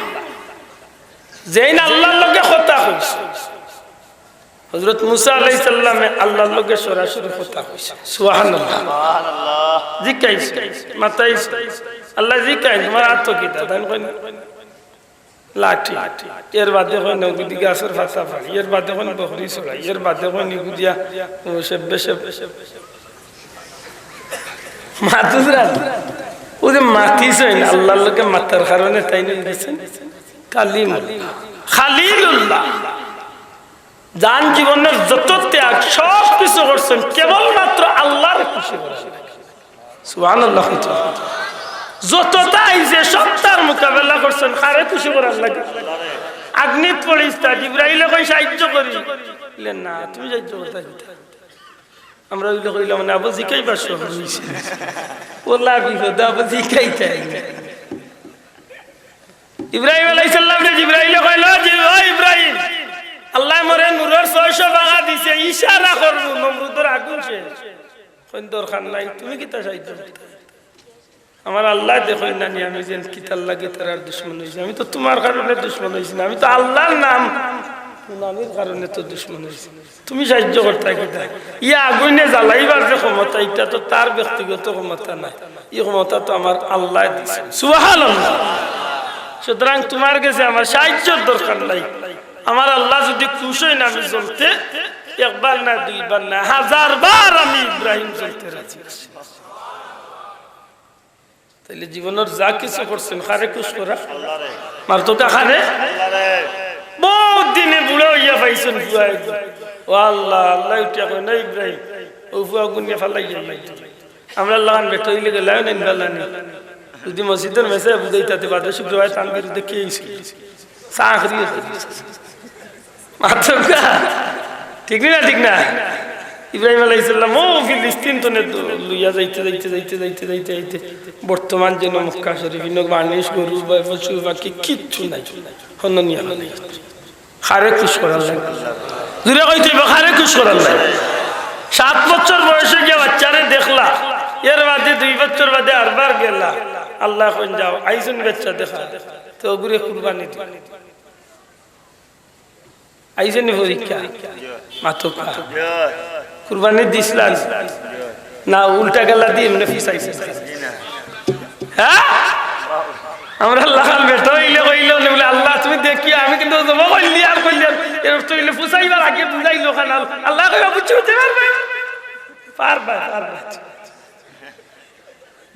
Speaker 1: যেইন আল্লাহর লগে কথা কইছে, হযরত মুসা আলাইহিস সালামে আল্লাহর লগে সরাসরি কথা কইছে, সুবহানাল্লাহ, সুবহানাল্লাহ জিকাইছে মাতাইছে, আল্লাহ জিকাই তোমার আত্মকিতা দান কই লাঠি, এর বাদে কই নগদি গাছের পাতা ফাড়ি, এর বাদে কই বকরি ছড়াই, এর বাদে কই নিগুদিয়া সেবে মাতুরা ও যে মাতিছে আল্লাহর লগে মাতার কারণে তাই নিয়ে গেছেন কালিমুল্লাহ, খালিলুল্লাহ, জান জীবনের যত ত্যাগ সব কিছু করছেন কেবলমাত্র আল্লাহর খুশি করার, সুবহানাল্লাহ, যতটা আইছে সবটার মোকাবেলা করছেন কারে খুশি করার লাগে, আগ্নিত পড়িস্তা জিবরাইলে কই সাহায্য করি, না তুমি সাহায্য করতে, আমরা ওইগুলো কইলাম না আবু জিকাই বাস হইছে ওলা বিপদ আবু জিকাই তাই, ইব্রাহিম আলাইহিস সালাম রে জিবরাইলে কইলো যে ও ইব্রাহিম আল্লাহ মরে নূরের 600 ভাঙা দিছে, ইশারা করব নমরুদের আগুন শেষ। কোন দরকার নাই, তুমি কি তা চাইছো? আমার আল্লাহ দেখই না নি আমি যেন কিতার লাগে তার দুশমন হইছি। আমি তো তোমার কারণে দুশমন হইছি না, আমি তো আল্লাহর নাম নামের কারণে তো দুশমন হইছি। তুমি সাহায্য করতে কিতা? ইয়া আগুনে জ্বালাইবার যে ক্ষমতা, এটা তো তার ব্যক্তিগত ক্ষমতা নাই, এই ক্ষমতা তো আমার আল্লাহ দিয়েছেন। সুবহানাল্লাহ। সুতরাং তোমার কাছে আমার সাহায্যের দরকার নাই। আমার আল্লাহ যদি খুশি হয় না আমি জ্বলতে, একবার না দুইবার না 1000 বার আমি ইব্রাহিম জ্বলতে রাজি আছি। তাইলে জীবনের যা কিছু করছেন কারে খুশ করা? মার তো কারে? বহুত দিনে বুড়ো হইয়া পাইছেন ফুয়াই, ও আল্লাহ আল্লাহ উঠিয়া কয় না ইব্রাহিম ও ফুয়া গুনিয়া ফালাই যাই। আমরা লাগান বেটা হইলে গেলাম না ইনবালানি যদি মসজিদের মেসে বুঝাইতে বাদে শুক্রবার তার বিরুদ্ধে কে চাকরি ঠিক না? ঠিক না? ইব্রাহিম আলাইহিস সালাম ও ফিলিস্তিন তো লইয়া যাইতে যাইতে যাইতে যাইতে যাইতে যাইতে বর্তমান যেন মক্কা শরীফ মানুষ গরু বা পশু পাখি কিচ্ছু নাই, হননিয়া নাই। খারে খুশ করার লাগে, দূরে কইতে খারে খুশ করার লাগে। 7 বছর বয়সে গিয়ে বাচ্চারে দেখলা, এর বাদে 2 বছর বাদে আরবার গেলা, আল্লাহ কইন যাও আইসুন বাচ্চা দেখা তো ঘুরে কুরবানি আইসেনি পরীক্ষা মাতকা কুরবানি দিছিলেন না উল্টা গেলা দিয়ে এমনি ফিসাইছে? হ্যাঁ, আমরা লাগাল বেটা হইলে কইলো না বলে আল্লাহ তুমি দেখিয়া আমি কিন্তু জমা কইলি আর কইলি এর তো হইলে ফুসাইবার আগে বুঝাইলো খান আল্লাহ কইবা বুঝতে পারবে পারবা পারবা।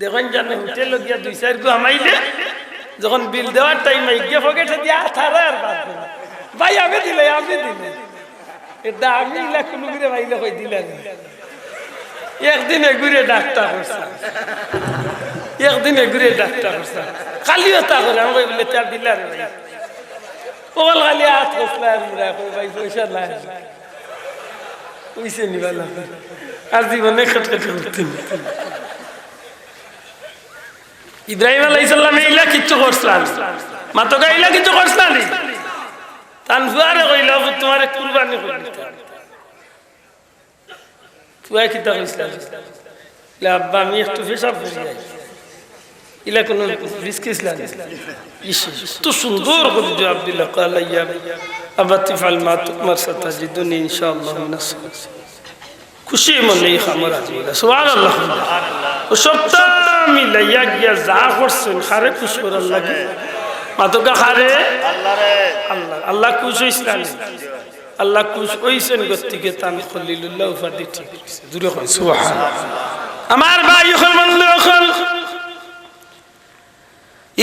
Speaker 1: দেখুন জানে হোটেল গিয়া 2-4 গু আমাইলে যখন বিল দেওয়ার টাইম আই গিয়া পকেটে দিয়া থারা আর বাদ ভাই আমি দিলে এটা আমি কোনো ঘুরে ভাইলে কই দিলেন। একদিনে ঘুরে ডাক্তার করছে, একদিনে ঘুরে ডাক্তার করছে, খালিও তা করে আমি কই বলে তার দিলার ভাই ওল খালি হাত কসলা মুরা কই ভাই পয়সা নাই কইছে নিবালা আর জীবনে খটখটি করতেন। ইব্রাহিম আলাইহিস সালাম এইলা কিচ্ছু করছলাম, মাতো গাইলা কিচ্ছু করছলা নি, তানফুয়ারে কইলা তোমারে কুরবানি করি ফুয়া কিতা কইছলা লা আব্বা আমি একটু পেশাব করি যাই ইলা কোন রিস্ক ইসলাম তো সুন্দর করে জবাব দিল قال يا ابا تفعل ما تؤمر ستجدني ان شاء الله من الصالحين। খুশি মনে খামর আছে সুবহানাল্লাহ। ও সবটা মিলাইয়া গিয়া যা করছেন খারে খুশি করার লাগে মাতকা খারে আল্লাহ আল্লাহ খুশি হইছেন, আল্লাহ খুশি হইছেন গতিকে তান খলিলুল্লাহ উপাধি ঠিক হইছে দূরে হয় সুবহানাল্লাহ। আমার ভাই বন্ধু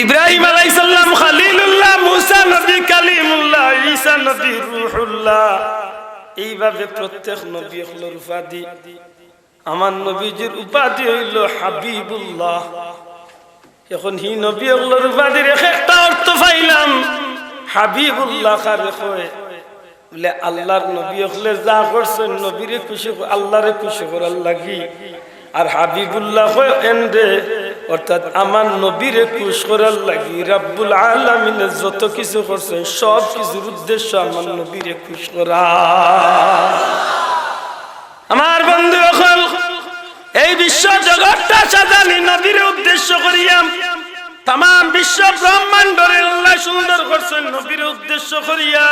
Speaker 1: ইব্রাহিম আলাইহিস সালাম খলিলুল্লাহ, মুসা নবী কালিমুল্লাহ, ঈসা নবী রূহুল্লাহ, এইভাবে প্রত্যেক নবী হলোর উপাধি। আমার নবীজির উপাধি হইল হাবিবুল্লাহ। এখন হি নবী হলোর উপাধির একটা অর্থ পাইলাম। হাবিবুল্লাহ কারে কয় বলে আল্লাহর নবী হলে যা করছেন নবীরে খুশি আল্লাহরে খুশি করার লাগি, আর হাবিবুল্লাহ কয় এন্ডে অর্থাৎ আমার নবীরে খুশ করার লাগি। রব্বুল আলামিন যত কিছু করছেন সব কিছুর উদ্দেশ্য আমার নবীরে খুশ করা। আমার বন্ধু এখন এই বিশ্ব জগৎটা সাজানি নবীরে উদ্দেশ্য করিয়া, তাম বিশ্ব ব্রহ্মাণ্ডরে আল্লাহ সুন্দর করছেন নবীরে উদ্দেশ্য করিয়া।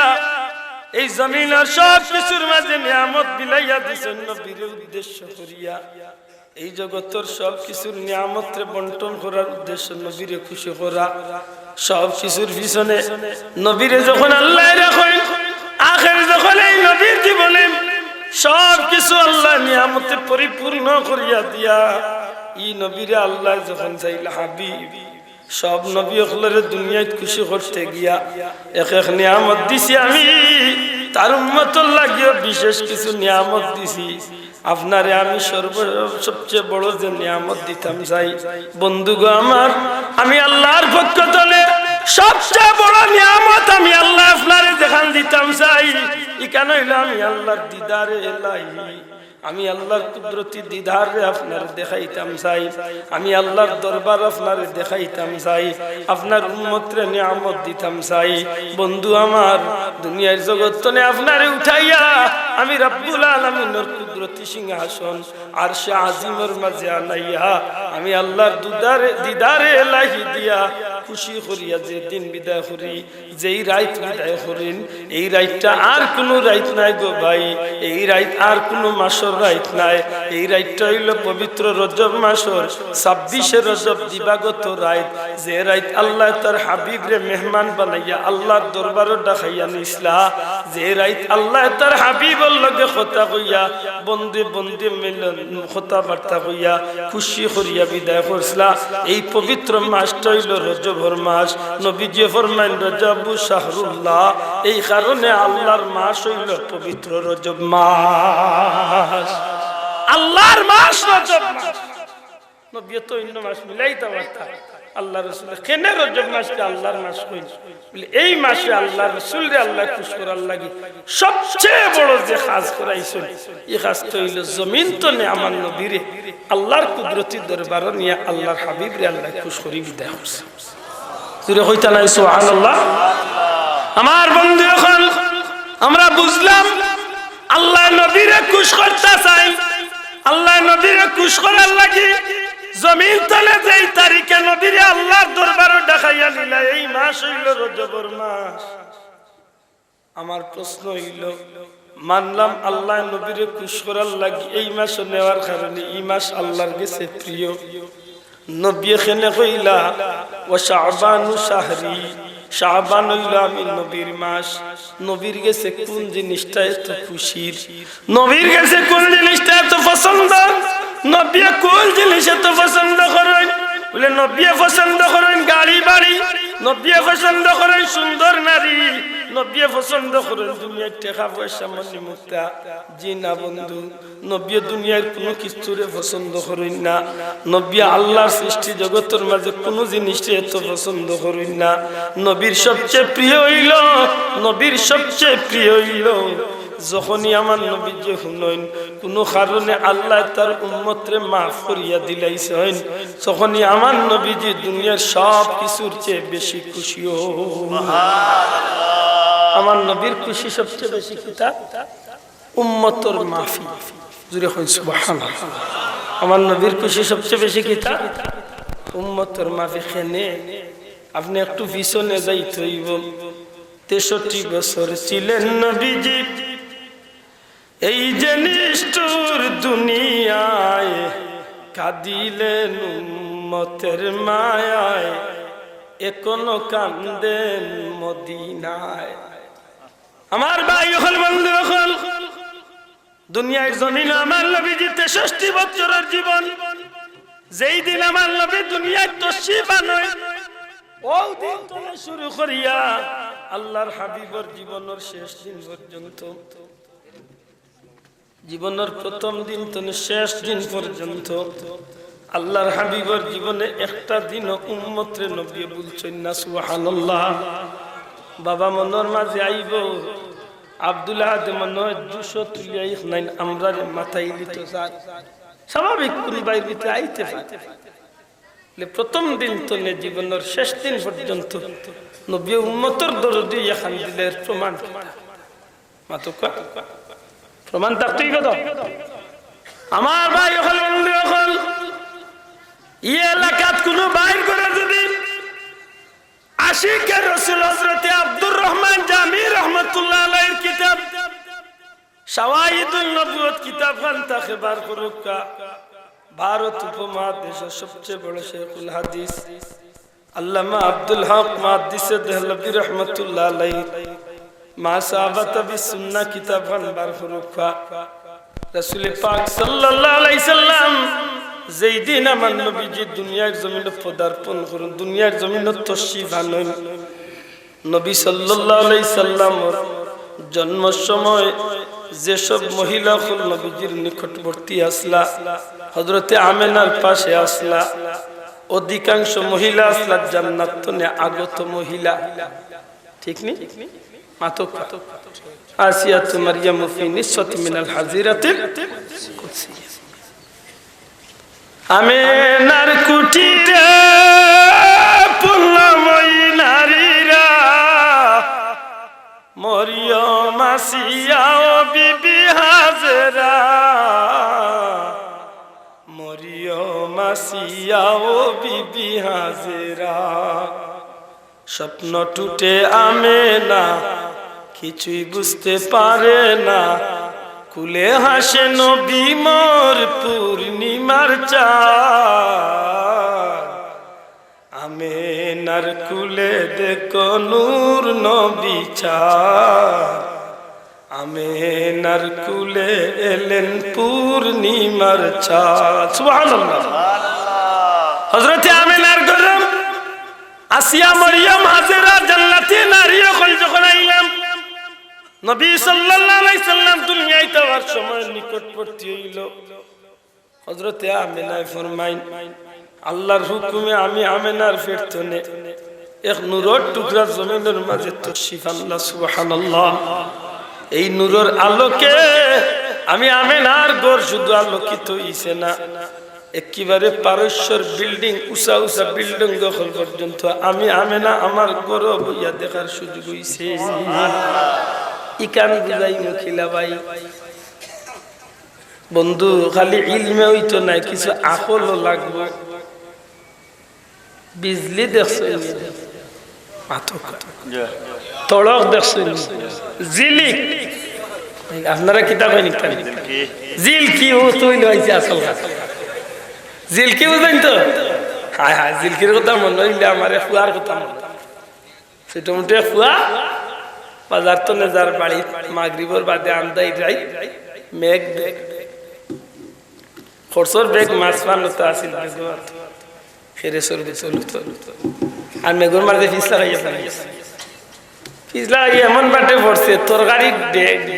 Speaker 1: এই জমিনের সব কিছুর মাঝে নিয়ামত বিলাইয়া দিছেন নবীরে উদ্দেশ্য করিয়া। এই জগতের সব কিছুর নিয়ামতরে বন্টন করার উদ্দেশ্য নবীরে খুশি করা। সব কিছুর পিছনে নবীরে যখন আল্লাহ রাখেন আখের যখন এই নবীর জীবনে সব কিছু আল্লাহ নিয়ামতে পরিপূর্ণ করিয়া দিয়া এই নবীরে আল্লাহ যখন চাইল হাবিব সব নবী হলরে দুনিয়ায় খুশি করতে গিয়া এক এক নিয়ামত দিছি আমি, তার উম্মতর লাগিও বিশেষ কিছু নিয়ামত দিছি। আপনারে আমি সবচেয়ে বড় যে নিয়ামত দিতাম চাই বন্ধুগো আমার, আমি আল্লাহর পক্ষ থেকে সবচেয়ে বড় নিয়ামত আমি আল্লাহ আপনারে দেখান দিতাম চাই। ইকান হইল আমি আল্লাহর দিদারে এলাহি, আমি আল্লাহর কুদরতি দিদারে আপনার দেখাইতাম চাই, আমি আল্লাহর দরবার আপনার দেখাইতাম চাই, আপনার উম্মতরে নিয়ামত দিতাম চাই। বন্ধু আমার, দুনিয়ার জগৎনে আপনারে উঠাইয়া আমি রব্বুল আলামিনের কুদরতি সিংহাসন আরশে আজিমের মাঝে আনাইয়া আমি আল্লাহর দিদারে লাহি দিয়া খুশি করিয়া যে দিন বিদায় করি, যেই রাত বিদায় করেন, এই রাতটা আর কোনো রাত নাই গো ভাই, এই রাত আর কোনো মাসের রাত নাই। এই রাতটা হইল পবিত্র রজব মাসের 26 রজব দিবাগত রাত, যে রাত আল্লাহ তার হাবিবরে মেহমান বানাইয়া আল্লাহর দরবারে ডাকাইয়া নিসলা, যে রাত আল্লাহ তার হাবিবের লগে কথা কইয়া বন্দে বন্দে মিলন কথা বার্তা কইয়া খুশি করিয়া বিদায় করছিলা। এই পবিত্র মাসটা হইল রজবের মাস। নবীজি ফরমাইন রজবু শাহরুল্লাহ, এই কারণে আল্লাহর মাস হইল পবিত্র রজব মাস, আল্লাহর মাস রজব মাস। নবী তো অন্য মাস মিলাইতে পারতা, আল্লাহ রাসূল কেন রজব মাসকে আল্লাহর মাস কইল? বলে এই মাসে আল্লাহ রাসূলরে আল্লাহ খুশ করার লাগি সবচেয়ে বড় যে কাজ করাইছেন, এই কাজটা হইল জমিন তলে আমার নবীরে আল্লাহর কুদরতি দরবারে নিয়ে আল্লাহর হাবিবরে আল্লাহ খুশ করি বিদায় করছে। জোরে কইতা নাই সুবহানাল্লাহ? আমার বন্ধু, এখন আমরা বুঝলাম আল্লাহ নবীরে খুশ করতে চাই, আল্লাহ নবীরে খুশ করার লাগি জমিন তলে যেই তারিখে নবীরে আল্লাহর দরবারে দেখাইয়া নিলা, এই মাস হইল রজবের মাস। আমার প্রশ্ন হইল, মানলাম আল্লাহ নবীরে খুশ করার লাগি এই মাস নেওয়ার কারণে এই মাস আল্লাহর কাছে প্রিয়। নবী এখানে কইলা ও শাবানু শাহরি, শাবান হইল আমি নবীর মাস। নবীর কাছে কোন জিনিসটা এত খুশির, নবীর কাছে কোন জিনিসটা এত পছন্দ, নবী কোন জিনিস এত পছন্দ করেন? বলে নবী পছন্দ করেন গাড়ি বাড়ি, নবী পছন্দ করেন সুন্দর নারী, নবী পছন্দ করেন দুনিয়ার টাকা পয়সা মনি মুক্তা। জি না বন্ধু, নবী দুনিয়ার কোনো কিছুরে পছন্দ করেন না। নবী আল্লাহর সৃষ্টি জগতের মাঝে কোনো জিনিসটা এত পছন্দ করেন না। নবীর সবচেয়ে প্রিয় হইল, নবীর সবচেয়ে প্রিয় হইল যখনই আমার নবী যে শুনেন কোনো কারণে আল্লাহ তার উম্মতরে মাফ করিয়া দিলাইছেন, তখনই আমার নবীজি দুনিয়ার সব কিছুর চেয়ে বেশি খুশি হন। আমার নবীর খুশি সবচেয়ে বেশি কিতা? উম্মতর মাফি। জুড়ে হন সুবহানাল্লাহ। আমার নবীর খুশি সবচেয়ে বেশি কিতা? উম্মতর মাফি। খেনে আপনি একটু পিছনে যাইতে হইব। 63 বছর ছিলেন নবীজি এই যে নিষ্ঠুর দুনিয়ায়, কাঁদিলেন উম্মতের মায়ায়, এখনো কান্দেন মদিনায়। আমার ভাই হল বন্ধু, হল দুনিয়ার জমিন আমার নবীজি 63 বছরের জীবন। যেই দিন আমার নবী দুনিয়ায় তশরিফ আনেন, ওই দিন থেকে শুরু করিয়া আল্লাহর হাবিবের জীবনের শেষ দিন পর্যন্ত, জীবনের প্রথম দিন থেকে শেষ দিন পর্যন্ত আল্লাহর হাবিবের জীবনে একটা দিন উম্মতরে নবী বলছেন না সুবহানাল্লাহ। বাবা মনের মাঝে আইব আব্দুল্লাহ মনে জুসো তুলিয়া নাই আমরা মাথায় দিত যায়, স্বাভাবিক কোন বাইর ভিতরে আইতে পারে। প্রথম দিন থেকে জীবনের শেষ দিন পর্যন্ত নবী উম্মতের দরদি এখান দিলে প্রমাণ মাতুকা প্রমাণ থাকতেই কথা। আমার ভাই হল বন্ধু, হল এই এলাকাত কোন বাইর করে যদি আশিকে রাসূল হযরত আব্দুর রহমান জামি রাহমাতুল্লাহ আলাইহির কিতাব শাওয়াহিদুন নবুয়ত কিতাব খান তাকে বার করুকা, ভারত উপমহাদেশের সবচেয়ে বড় শেখুল হাদিস আল্লামা আব্দুল হক মুহাদ্দিসে দেহলভী রাহমাতুল্লাহ আলাইহি মা সাহাবাত বিসুন্নাহ কিতাব খান বার করুকা। রাসূল পাক সাল্লাল্লাহু আলাইহি সাল্লাম যেই দিন আমার নবীজি দুনিয়ার জমিনে পদার্পণ করুন, দুনিয়ার জমিনে তশরিফ আনেন, নবী সাল্লাল্লাহু আলাইহি সাল্লামের জন্মের সময় যেসব মহিলা ফুল নবীজির নিকটবর্তী আসলা, হযরতে আমেনার পাশে আসলা, অধিকাংশ মহিলা আসলা জান্নাত থেকে আগত মহিলা। ঠিক নি? মাতুকা আসিয়াতু মারইয়াম ফি নিসওয়াতি মিনাল হাজিরাতিল কুদসিয়া আমেনার কুটিরে পুল্লাময়ী নারীরা মরিয়ম আসিয়া ও বিবি হাজেরা মরিয়ম আসিয়া ও বিবি হাজেরা স্বপ্ন টুটে আমেনা কিছুই বুঝতে পারে না কুলে হাসে নবী মোর পূর্ণিমার চাঁদ আমেনার কুলে দেখো নূর নবী চাঁদ আমেনার কুলে এলেন পূর্ণিমার চাঁদ সুবহানাল্লাহ হযরতে আমেনার গরম আসিয়া মরিয়ম হাজেরা জান্নাতি নারী হল যখন আইলাম নবী সাল্লাল্লাহু আলাইহি সাল্লাম দুনিয়ায় যাওয়ার সময় নিকটবর্তী হইল হযরতে আমিনা ফরমাইন আল্লাহর হুকুমে আমি আমিনার পেটনে এক নূরের টুকরা জমিনের মাঝে তশরিফ আনলাম সুবহানাল্লাহ এই নূরের আলোকে আমি আমিনার ঘর শুধু আলোকিত হইছে না একেবারে পারস্যর বিল্ডিং উঁচা উঁচা বিল্ডিং দখল পর্যন্ত আমি আমিনা আমার ঘর বইয়া দেখার সুযোগ হইছে ইকান বুঝাই মুখিলা ভাই বন্ধু খালি ইলমে হইতো নাই কিছু আকলও লাগবে বিজলি দেখছো তড়ক দেখছো জিলিক আপনারা কিতাব জিল কি ও তৈল হয়েছে আসল জিল কি বুঝেন তো হায় হায় জিলকির কথা মনে হইলে আমার ফুয়ার কথা মনে সেটা মোটে ফুয়া বাজার তো নেজার বাড়ি মাগরিবর বাদে আন্দাই যাই মেঘ দেখ খরচর বেগ মাছ পানোতে আসিল ফেরে সরবে চলুত আর মেঘর মাঝে ফিসলা খাইয়া ফিসলা খাইয়া এমন বাটে পড়ছে তরকারি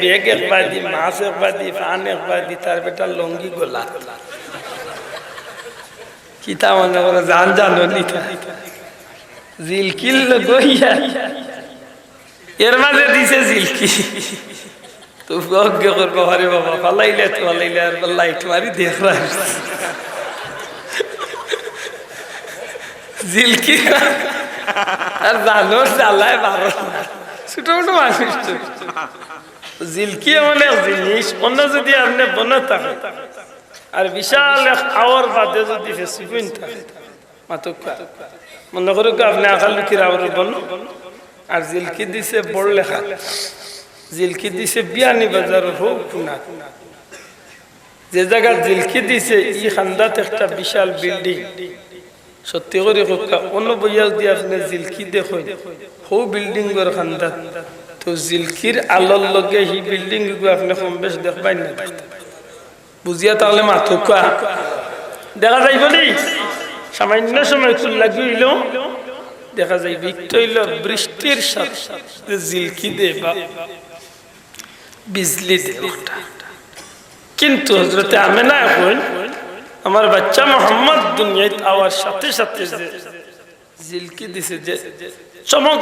Speaker 1: বেগ একবার দি মাছ একবার দি পান একবার দি তার বেটা লঙ্গি গোলা কিতা মনে করে জান জানো নিতা জিলকিল গইয়া এর মাঝে দিছে জিলকি তো অজ্ঞ করবো হরে বাবা ফালাইলে তো ফালাইলে আর লাইট মারি দেখরা জিলকি আর জানো চালায় বারো ছোট ছোট মানুষ জিলকি এমন এক জিনিস অন্য যদি আপনি বনে থাকে আর বিশাল এক আওয়ার বাদে যদি ফেসিবেন থাকে মাতুকা মনে করুক আপনি আকাল লুকির আওয়ার বন আর জিলকি দিছে বড় লেখা জিলকি দিছে বিয়ানি বাজার হোক না যে জায়গা জিলকি দিছে ই খান্দাত একটা বিশাল বিল্ডিং সত্যি করে অন্য বইয়া যদি আপনি জিলকি দেখেন হো বিল্ডিং এর খান্দাত তো জিলকির আলোর লগে হি বিল্ডিং আপনি কম বেশ দেখবেন না বুঝিয়া তাহলে মাথুকা দেখা যাইব দেই সামান্য সময় চুল লাগিল দেখা যায় বিক্তইল বৃষ্টির সাথে জিলকি দে বা বিজলি দে কিন্তু হযরতে আমেনা এখন আমার বাচ্চা মোহাম্মদ দুনিয়ায় আওয়ার সাথে সাথে যে জিলকি দিছে যে চমক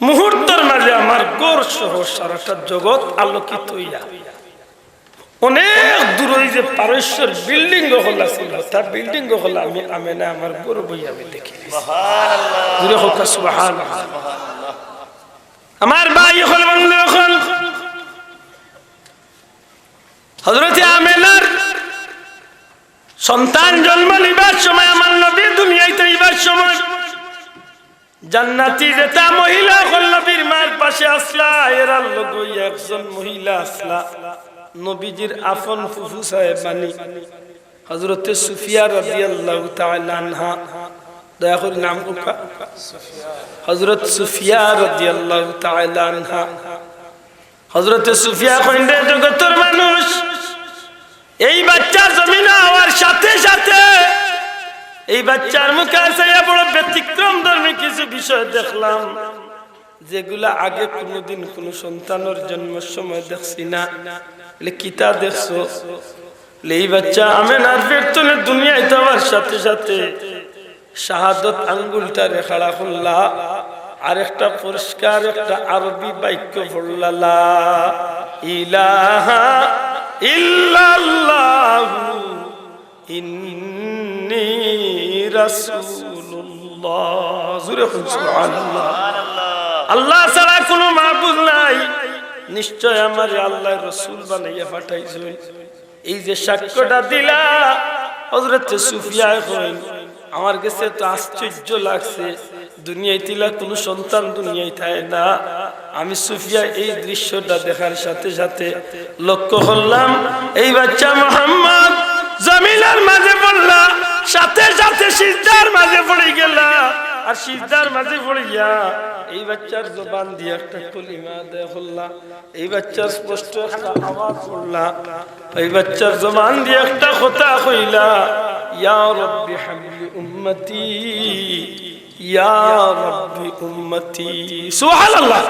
Speaker 1: মুহূর্তের মাঝে আমার গোর সহ সারাটা জগৎ আলোকিত হইয়া অনেক দূর ওই যে পারস্যর বিল্ডিং হল ছিল তার বিল্ডিং হল আমি আমেনা আমার গোর বই আমি দেখি আমার ভাই হল বন্ধু এখন হযরতে আমেনার সন্তান জন্ম নিবার সময় আমার নবী দুনিয়ায় তৈবার সময় জান্নাতি যেটা মহিলা হল নবীর মায়ের পাশে আসলা এরা লোক একজন মহিলা আসলা নবীজির আফন ফুফু সাহেব বানি হযরতে সুফিয়া রাদিয়াল্লাহু তাআলা আনহা দয়া করে নাম কোকা হযরত সুফিয়া রাদিয়াল্লাহু তাআলা আনহা হযরতে সুফিয়া কইন্ডে জগতের মানুষ এই বাচ্চা জমিনে হওয়ার সাথে সাথে এই বাচ্চার মুখে আছে বড় ব্যতিক্রম ধর্মী কিছু বিষয় দেখলাম যেগুলা আগে কোনোদিন কোন সন্তানের জন্মের সময় দেখছি না কিতা দেখছো এই বাচ্চা আমেনার পেটনে দুনিয়ায় যাওয়ার সাথে সাথে শাহাদত আঙ্গুলটা রেখাড়া করলা আর একটা পরিষ্কার একটা আরবি বাক্য পড়লা লা ইলাহা ইল্লাল্লাহু ইন্নী রাসূলুল্লাহ। জোরে বলুন সুবহানাল্লাহ। আল্লাহ ছাড়া কোনো মাবুদ নাই, নিশ্চয় আমার আল্লাহ রাসূল বানাইয়া পাঠাইছেন। এই যে সাক্ষ্যটা দিলা হযরত সুফিয়া কইন, আমার কাছে তো আশ্চর্য লাগছে, দুনিয়ায় তিলা কোনো সন্তান দুনিয়ায় থাকে না। আমি সুফিয়া এই দৃশ্যটা দেখার সাথে সাথে লক্ষ্য করলাম এই বাচ্চা মুহাম্মদ জমিনের মাঝে পড়লা, সাথে সাথে সিজদার মাঝে পড়ে গেলা, আর সিজদার মাঝে পড়িয়া এই বাচ্চার জবান দিয়ে একটা কলিমা আদায় করলা, এই বাচ্চার স্পষ্ট একটা আওয়াজ করলা, এই বাচ্চার জবান দিয়ে একটা কথা কইলা, ইয়া রাব্বি হাবলি উম্মতি, ইয়া রাব্বি উম্মতি। সুবহানাল্লাহ।